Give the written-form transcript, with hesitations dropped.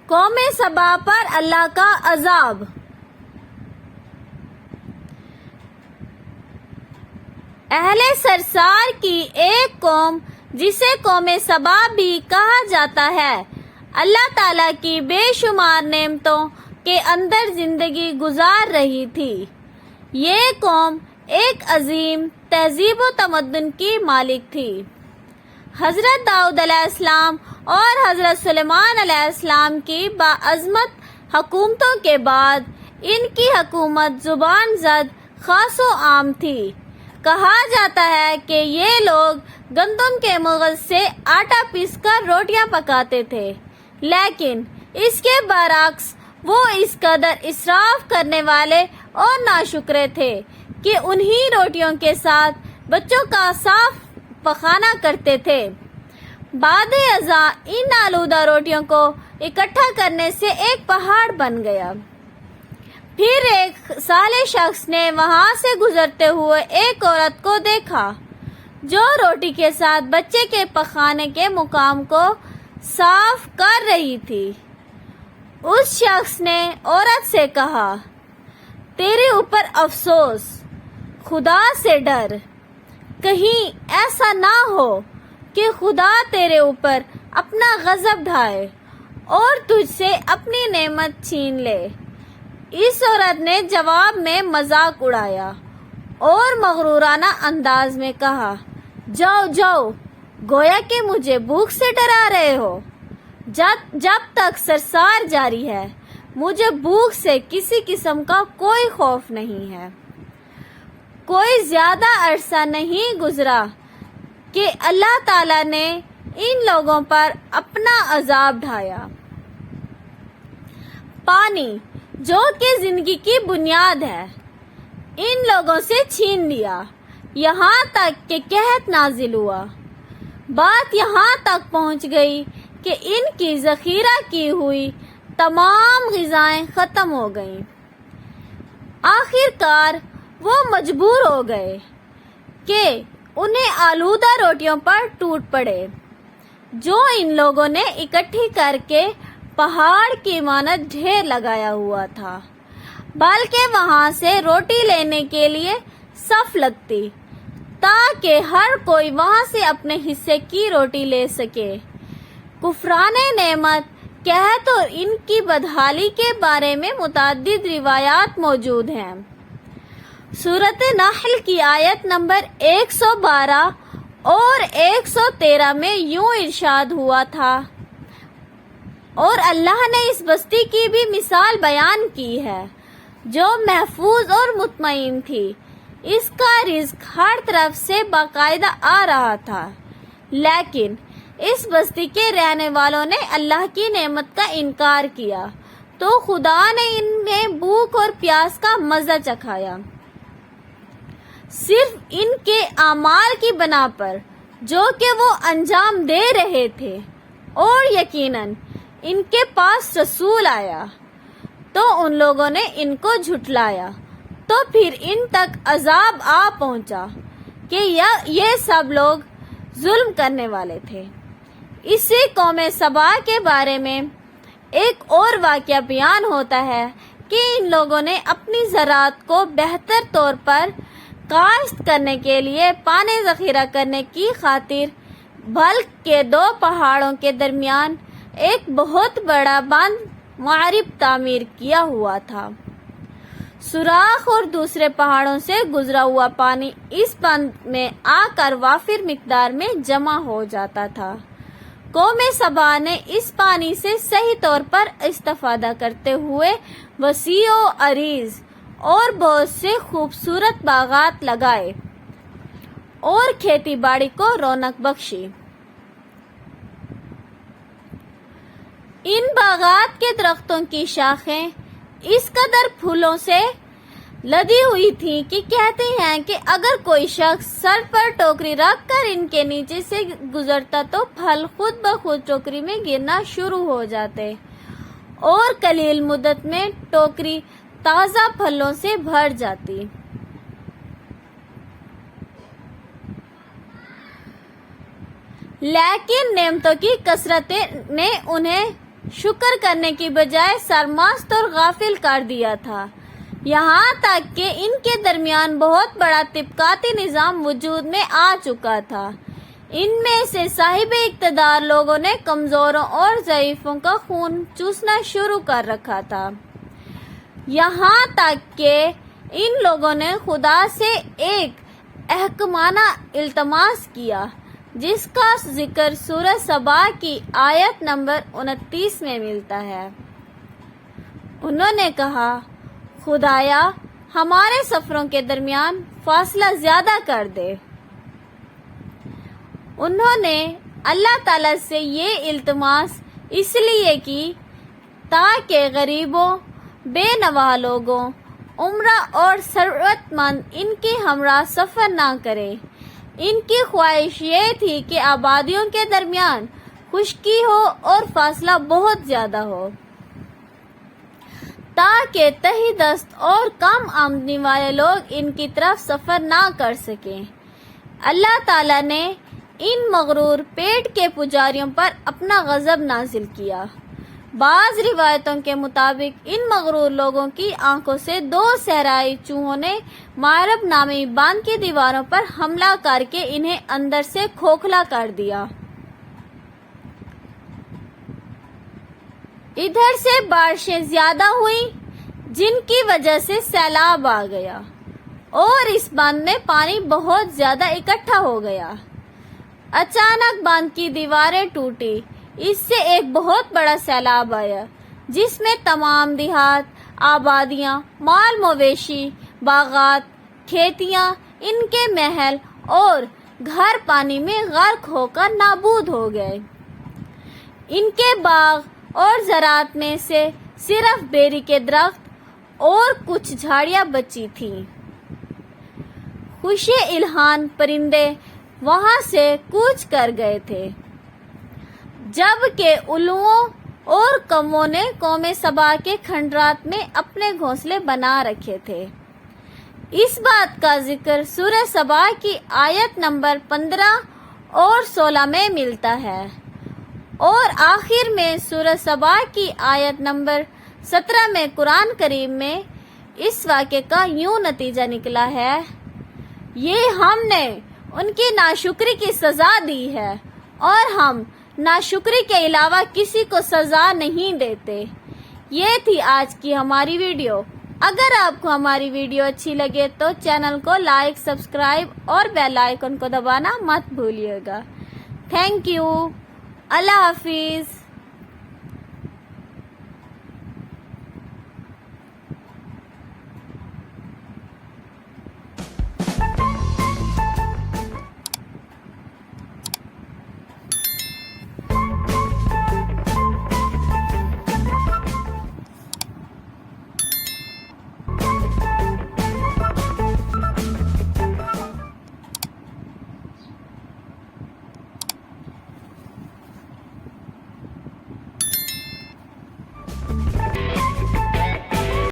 قوم سبا پر اللہ کا عذاب۔ اہل سرسار کی ایک قوم جسے قوم سبا بھی کہا جاتا ہے، اللہ تعالیٰ کی بے شمار نعمتوں کے اندر زندگی گزار رہی تھی۔ یہ قوم ایک عظیم تہذیب و تمدن کی مالک تھی۔ حضرت داؤد علیہ السلام اور حضرت سلیمان علیہ السلام کی باعظمت حکومتوں کے بعد ان کی حکومت زبان زد خاص و عام تھی۔ کہا جاتا ہے کہ یہ لوگ گندم کے مغز سے آٹا پیس کر روٹیاں پکاتے تھے، لیکن اس کے برعکس وہ اس قدر اسراف کرنے والے اور ناشکرے تھے کہ انہی روٹیوں کے ساتھ بچوں کا صاف پخانا کرتے تھے۔ بعد ازاں ان آلودہ روٹیوں کو اکٹھا کرنے سے ایک پہاڑ بن گیا۔ پھر ایک صالح شخص نے وہاں سے گزرتے ہوئے ایک عورت کو دیکھا جو روٹی کے ساتھ بچے کے پخانے کے مقام کو صاف کر رہی تھی۔ اس شخص نے عورت سے کہا، تیرے اوپر افسوس، خدا سے ڈر، کہیں ایسا نہ ہو کہ خدا تیرے اوپر اپنا غضب ڈھائے اور تجھ سے اپنی نعمت چھین لے۔ اس عورت نے جواب میں مذاق اڑایا اور مغرورانہ انداز میں کہا، جاؤ جاؤ، گویا کہ مجھے بھوک سے ڈرا رہے ہو۔ جب تک سرسار جاری ہے مجھے بھوک سے کسی قسم کا کوئی خوف نہیں ہے۔ کوئی زیادہ عرصہ نہیں گزرا کہ اللہ تعالیٰ نے ان لوگوں پر اپنا عذاب ڈھایا۔ پانی جو کہ زندگی کی بنیاد ہے ان لوگوں سے چھین لیا، یہاں تک کہ قحط نازل ہوا۔ بات یہاں تک پہنچ گئی کہ ان کی ذخیرہ کی ہوئی تمام غذائیں ختم ہو گئیں۔ آخر کار وہ مجبور ہو گئے کہ انہیں آلودہ روٹیوں پر ٹوٹ پڑے جو ان لوگوں نے اکٹھی کر کے پہاڑ کی مانند ڈھیر لگایا ہوا تھا، بلکہ وہاں سے روٹی لینے کے لیے صف لگتی تاکہ ہر کوئی وہاں سے اپنے حصے کی روٹی لے سکے۔ کفران نعمت، قحط اور ان کی بدحالی کے بارے میں متعدد روایات موجود ہیں۔ سورۃ نحل کی آیت نمبر 112 اور 113 میں یوں ارشاد ہوا تھا، اور اللہ نے اس بستی کی بھی مثال بیان کی ہے جو محفوظ اور مطمئن تھی، اس کا رزق ہر طرف سے باقاعدہ آ رہا تھا، لیکن اس بستی کے رہنے والوں نے اللہ کی نعمت کا انکار کیا تو خدا نے انہیں بھوک اور پیاس کا مزہ چکھایا۔ صرف ان کے اعمال کی بنا پر جو کہ وہ انجام دے رہے تھے، اور یقیناً ان کے پاس رسول آیا تو ان لوگوں نے ان کو جھٹلایا، تو پھر ان تک عذاب آ پہنچا کہ یہ سب لوگ ظلم کرنے والے تھے۔ اسی قوم سبا کے بارے میں ایک اور واقعہ بیان ہوتا ہے کہ ان لوگوں نے اپنی زراعت کو بہتر طور پر کاشت کرنے کے لیے پانی ذخیرہ کرنے کی خاطر بلک کے 2 پہاڑوں کے درمیان ایک بہت بڑا بند معرب تعمیر کیا ہوا تھا۔ سوراخ اور دوسرے پہاڑوں سے گزرا ہوا پانی اس بند میں آ کر وافر مقدار میں جمع ہو جاتا تھا۔ قوم سبا نے اس پانی سے صحیح طور پر استفادہ کرتے ہوئے وسیع و عریض اور بہت سے خوبصورت باغات لگائے اور کھیتی باڑی کو رونق بخشی۔ ان باغات کے درختوں کی شاخیں اس قدر پھولوں سے لدی ہوئی تھیں کہ کہتے ہیں کہ اگر کوئی شخص سر پر ٹوکری رکھ کر ان کے نیچے سے گزرتا تو پھل خود بخود ٹوکری میں گرنا شروع ہو جاتے اور قلیل مدت میں ٹوکری تازہ پھلوں سے بھر جاتی۔ لیکن نعمتوں کی کثرت نے انہیں شکر کرنے کی بجائے سرمست اور غافل کر دیا تھا، یہاں تک کہ ان کے درمیان بہت بڑا طبقاتی نظام وجود میں آ چکا تھا۔ ان میں سے صاحب اقتدار لوگوں نے کمزوروں اور ضعیفوں کا خون چوسنا شروع کر رکھا تھا، یہاں تک کہ ان لوگوں نے خدا سے ایک احکامانہ التماس کیا جس کا ذکر سورہ سبا کی آیت نمبر 29 میں ملتا ہے۔ انہوں نے کہا، خدایا ہمارے سفروں کے درمیان فاصلہ زیادہ کر دے۔ انہوں نے اللہ تعالیٰ سے یہ التماس اس لیے کی تاکہ غریبوں، بے نواح لوگوں، عمرہ اور ثروت مند ان کے ہمراہ سفر نہ کرے۔ ان کی خواہش یہ تھی کہ آبادیوں کے درمیان خشکی ہو اور فاصلہ بہت زیادہ ہو تاکہ تہی دست اور کم آمدنی والے لوگ ان کی طرف سفر نہ کر سکیں۔ اللہ تعالیٰ نے ان مغرور پیٹ کے پجاریوں پر اپنا غضب نازل کیا۔ بعض روایتوں کے مطابق ان مغرور لوگوں کی آنکھوں سے 2 صحرائی چوہوں نے مارب نامی باندھ کی دیواروں پر حملہ کر کے انہیں اندر سے کھوکھلا کر دیا۔ ادھر سے بارشیں زیادہ ہوئیں جن کی وجہ سے سیلاب آ گیا اور اس باندھ میں پانی بہت زیادہ اکٹھا ہو گیا۔ اچانک باندھ کی دیواریں ٹوٹی، اس سے ایک بہت بڑا سیلاب آیا جس میں تمام دیہات، آبادیاں، مال مویشی، باغات، کھیتیاں، ان کے محل اور گھر پانی میں غرق ہو کر نابود ہو گئے۔ ان کے باغ اور زراعت میں سے صرف بیری کے درخت اور کچھ جھاڑیاں بچی تھیں۔ خوش الحان پرندے وہاں سے کوچ کر گئے تھے، جبکہ الوؤں اور کووں نے قوم سبا کے کھنڈرات میں اپنے گھونسلے بنا رکھے تھے۔ اس بات کا ذکر سورہ سبا کی آیت نمبر 15 اور 16 میں ملتا ہے، اور آخر میں سورہ سبا کی آیت نمبر 17 میں قرآن کریم میں اس واقعے کا یوں نتیجہ نکلا ہے، یہ ہم نے ان کی ناشکری کی سزا دی ہے اور ہم ناشکری کے علاوہ کسی کو سزا نہیں دیتے۔ یہ تھی آج کی ہماری ویڈیو۔ اگر آپ کو ہماری ویڈیو اچھی لگے تو چینل کو لائک، سبسکرائب اور بیل آئیکن کو دبانا مت بھولیے گا۔ Thank you. اللہ حافظ۔